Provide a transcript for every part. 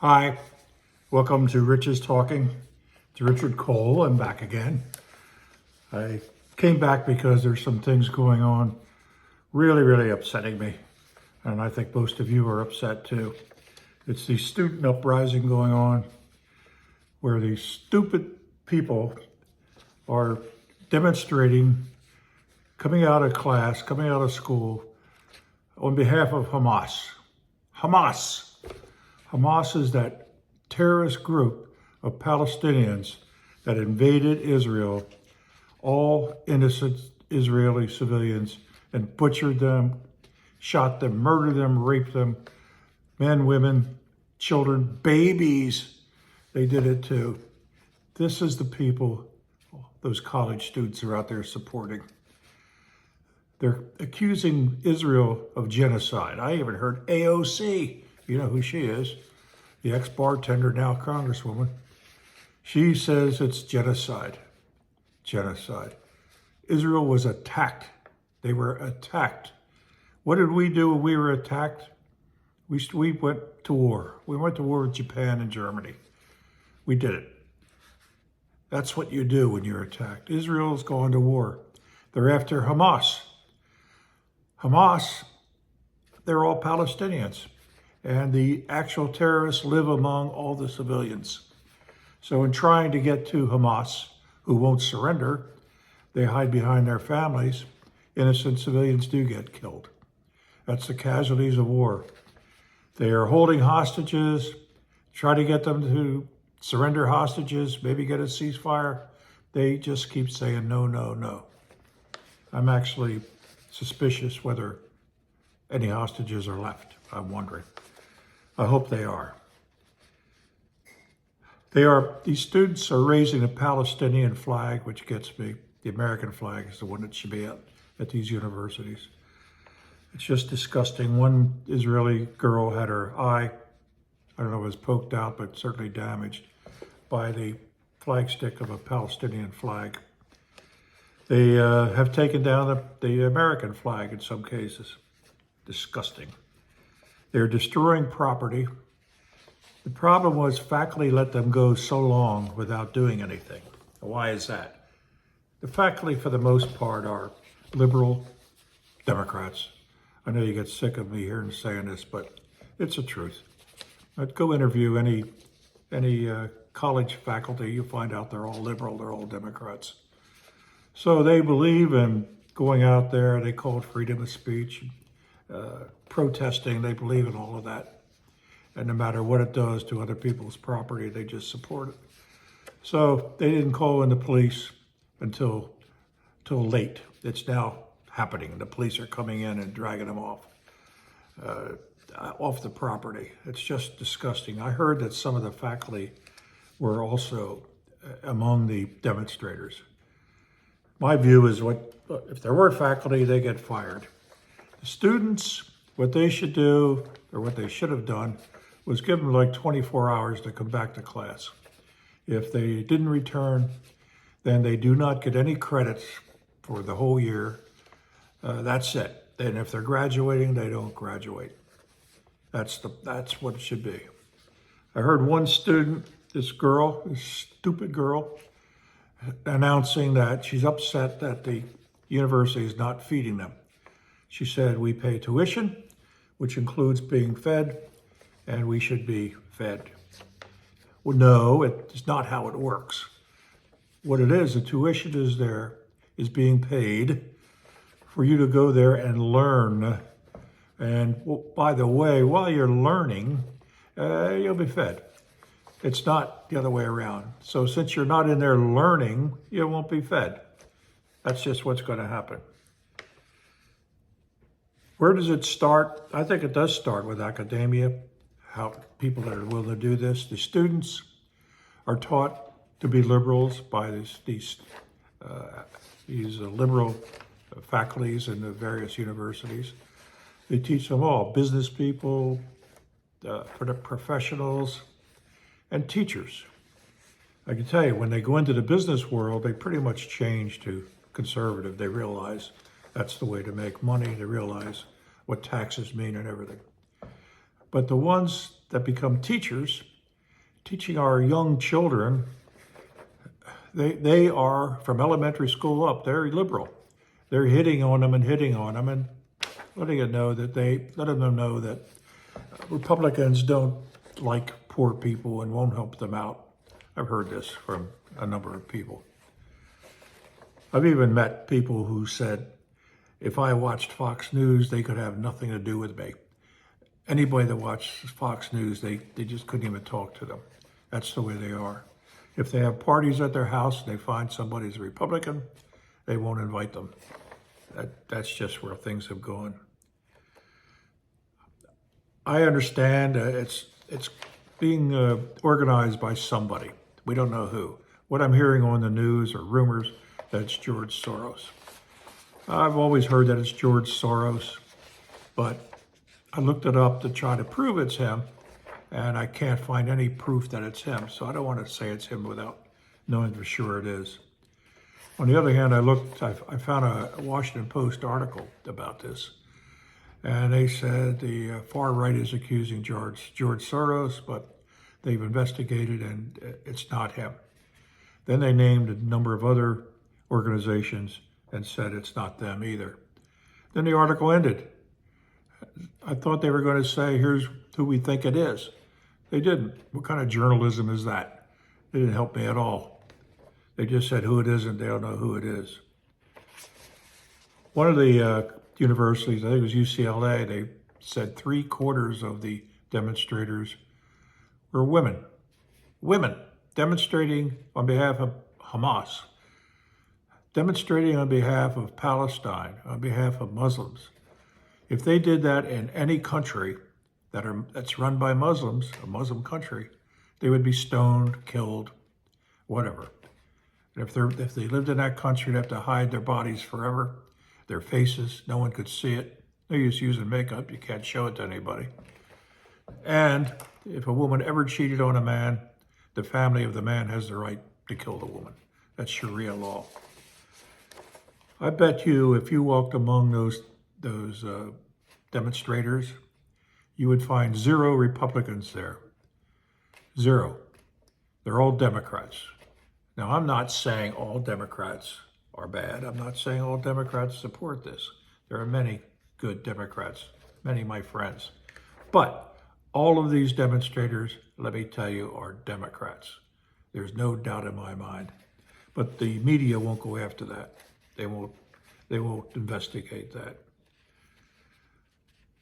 Hi, welcome to Rich's Talking. It's Richard Cole. I'm back again. I came back because there's some things going on really upsetting me. And I think most of you are upset too. It's the student uprising going on where these stupid people are demonstrating, coming out of class, coming out of school on behalf of Hamas. Hamas is that terrorist group of Palestinians that invaded Israel, all innocent Israeli civilians, and butchered them, shot them, murdered them, raped them, men, women, children, babies. They did it too. This is the people those college students are out there supporting. They're accusing Israel of genocide. I even heard AOC, you know who she is, the ex-bartender, now congresswoman. She says it's genocide. Genocide. Israel was attacked. They were attacked. What did we do when we were attacked? We went to war. We went to war with Japan and Germany. We did it. That's what you do when you're attacked. Israel's gone to war. They're after Hamas. Hamas, they're all Palestinians. And the actual terrorists live among all the civilians. So in trying to get to Hamas, who won't surrender, they hide behind their families. Innocent civilians do get killed. That's the casualties of war. They are holding hostages, try to get them to surrender hostages, maybe get a ceasefire. They just keep saying no, no, no. I'm actually suspicious whether any hostages are left. I'm wondering. I hope they are. These students are raising a Palestinian flag, which gets me. The American flag is the one that should be at these universities. It's just disgusting. One Israeli girl had her eye, I don't know if it was poked out, but certainly damaged by the flagstick of a Palestinian flag. They have taken down the American flag in some cases. Disgusting. They're destroying property. The problem was faculty let them go so long without doing anything. Why is that? The faculty, for the most part, are liberal Democrats. I know you get sick of me hearing saying this, but it's the truth. I'd go interview any college faculty, you find out they're all liberal, they're all Democrats. So they believe in going out there, they call it freedom of speech, protesting, they believe in all of that. And no matter what it does to other people's property, they just support it. So they didn't call in the police until late. It's now happening. The police are coming in and dragging them off the property. It's just disgusting. I heard that some of the faculty were also among the demonstrators. My view is if there were faculty, they get fired. The students, what they should do, or what they should have done, was give them like 24 hours to come back to class. If they didn't return, then they do not get any credits for the whole year. That's it. And if they're graduating, they don't graduate. That's what it should be. I heard one student, this stupid girl, announcing that she's upset that the university is not feeding them. She said, we pay tuition, which includes being fed, and we should be fed. Well, no, it's not how it works. What it is, the tuition is being paid for you to go there and learn. And by the way, while you're learning, you'll be fed. It's not the other way around. So since you're not in there learning, you won't be fed. That's just what's going to happen. Where does it start? I think it does start with academia, how people that are willing to do this. The students are taught to be liberals by these liberal faculties in the various universities. They teach them all, business people, for the professionals, and teachers. I can tell you, when they go into the business world, they pretty much change to conservative. They realize that's the way to make money. They realize what taxes mean and everything. But the ones that become teachers, teaching our young children. They are, from elementary school up, they're liberal. They're hitting on them and letting them know that Republicans don't like poor people and won't help them out. I've heard this from a number of people. I've even met people who said, if I watched Fox News, they could have nothing to do with me. Anybody that watches Fox News, they just couldn't even talk to them. That's the way they are. If they have parties at their house and they find somebody's a Republican, they won't invite them. That's just where things have gone. I understand it's being organized by somebody. We don't know who. What I'm hearing on the news are rumors that it's George Soros. I've always heard that it's George Soros, but I looked it up to try to prove it's him, and I can't find any proof that it's him. So I don't want to say it's him without knowing for sure it is. On the other hand, I found a Washington Post article about this, and they said the far right is accusing George Soros, but they've investigated and it's not him. Then they named a number of other organizations and said it's not them either. Then the article ended. I thought they were going to say, here's who we think it is. They didn't. What kind of journalism is that? They didn't help me at all. They just said who it is and they don't know who it is. One of the universities, I think it was UCLA, they said 3/4 of the demonstrators were women. Women demonstrating on behalf of Hamas, demonstrating on behalf of Palestine, on behalf of Muslims. If they did that in any country that's run by Muslims, a Muslim country, they would be stoned, killed, whatever. And if they lived in that country, they'd have to hide their bodies forever, their faces, no one could see it. No use using makeup, you can't show it to anybody. And if a woman ever cheated on a man, the family of the man has the right to kill the woman. That's Sharia law. I bet you if you walked among those demonstrators, you would find 0 Republicans there. 0. They're all Democrats. Now, I'm not saying all Democrats are bad. I'm not saying all Democrats support this. There are many good Democrats, many of my friends. But all of these demonstrators, let me tell you, are Democrats. There's no doubt in my mind. But the media won't go after that. They won't investigate that.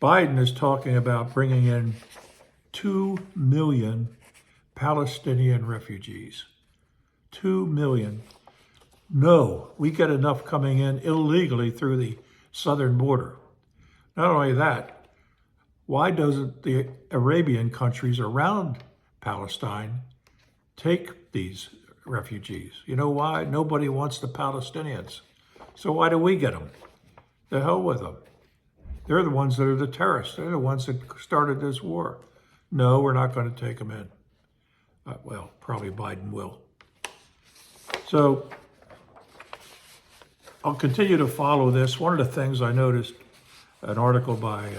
Biden is talking about bringing in 2 million Palestinian refugees. 2 million. No, we get enough coming in illegally through the southern border. Not only that, why doesn't the Arabian countries around Palestine take these refugees? You know why? Nobody wants the Palestinians. So why do we get them? The hell with them. They're the ones that are the terrorists. They're the ones that started this war. No, we're not going to take them in. Well, probably Biden will. So I'll continue to follow this. One of the things I noticed, an article by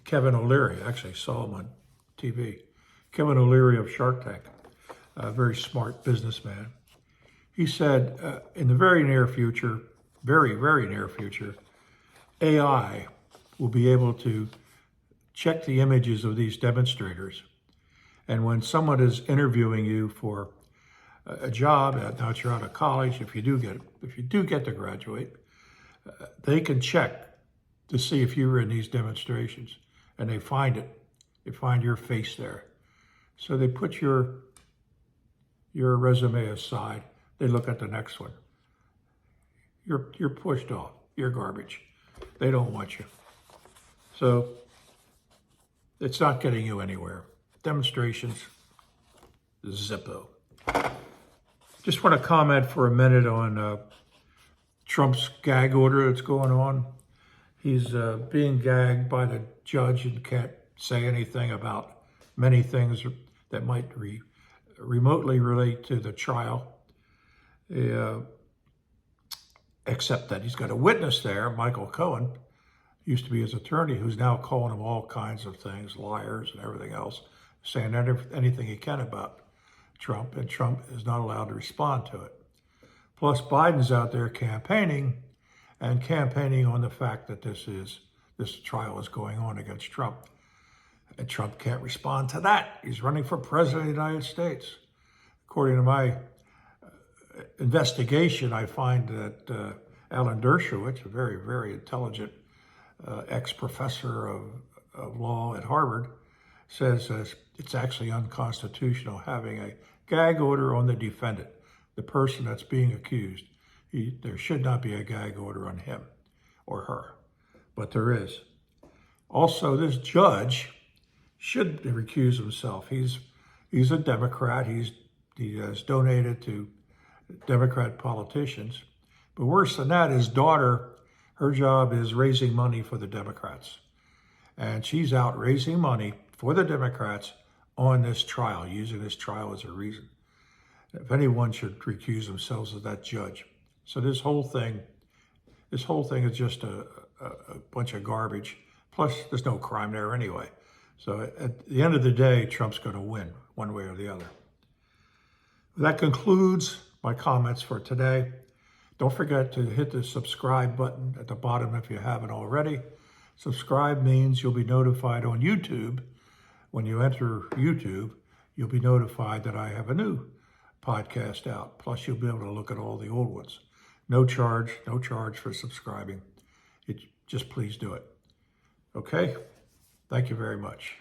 Kevin O'Leary, actually saw him on TV. Kevin O'Leary of Shark Tank, a very smart businessman. He said in the very near future, very, very near future, AI will be able to check the images of these demonstrators. And when someone is interviewing you for a job, now that you're out of college, if you do get to graduate, they can check to see if you were in these demonstrations, and they find it. They find your face there. So they put your resume aside. They look at the next one. You're pushed off. You're garbage. They don't want you. So it's not getting you anywhere. Demonstrations, Zippo. Just want to comment for a minute on Trump's gag order that's going on. He's being gagged by the judge and can't say anything about many things that might remotely relate to the trial, except that he's got a witness there, Michael Cohen, used to be his attorney, who's now calling him all kinds of things, liars and everything else, saying anything he can about Trump, and Trump is not allowed to respond to it. Plus, Biden's out there campaigning on the fact that this trial is going on against Trump. And Trump can't respond to that. He's running for president of the United States. According to my investigation, I find that Alan Dershowitz, a very, very intelligent ex-professor of law at Harvard, says it's actually unconstitutional having a gag order on the defendant, the person that's being accused. There should not be a gag order on him or her, but there is. Also, this judge should recuse himself. He's a Democrat. He has donated to Democrat politicians. But worse than that, his daughter, her job is raising money for the Democrats. And she's out raising money for the Democrats on this trial, using this trial as a reason. If anyone should recuse themselves, of that judge. So this whole thing is just a bunch of garbage. Plus, there's no crime there anyway. So at the end of the day, Trump's going to win one way or the other. That concludes my comments for today. Don't forget to hit the subscribe button at the bottom if you haven't already. Subscribe means you'll be notified on YouTube. When you enter YouTube, you'll be notified that I have a new podcast out. Plus, you'll be able to look at all the old ones. No charge for subscribing. Just please do it. Okay? Thank you very much.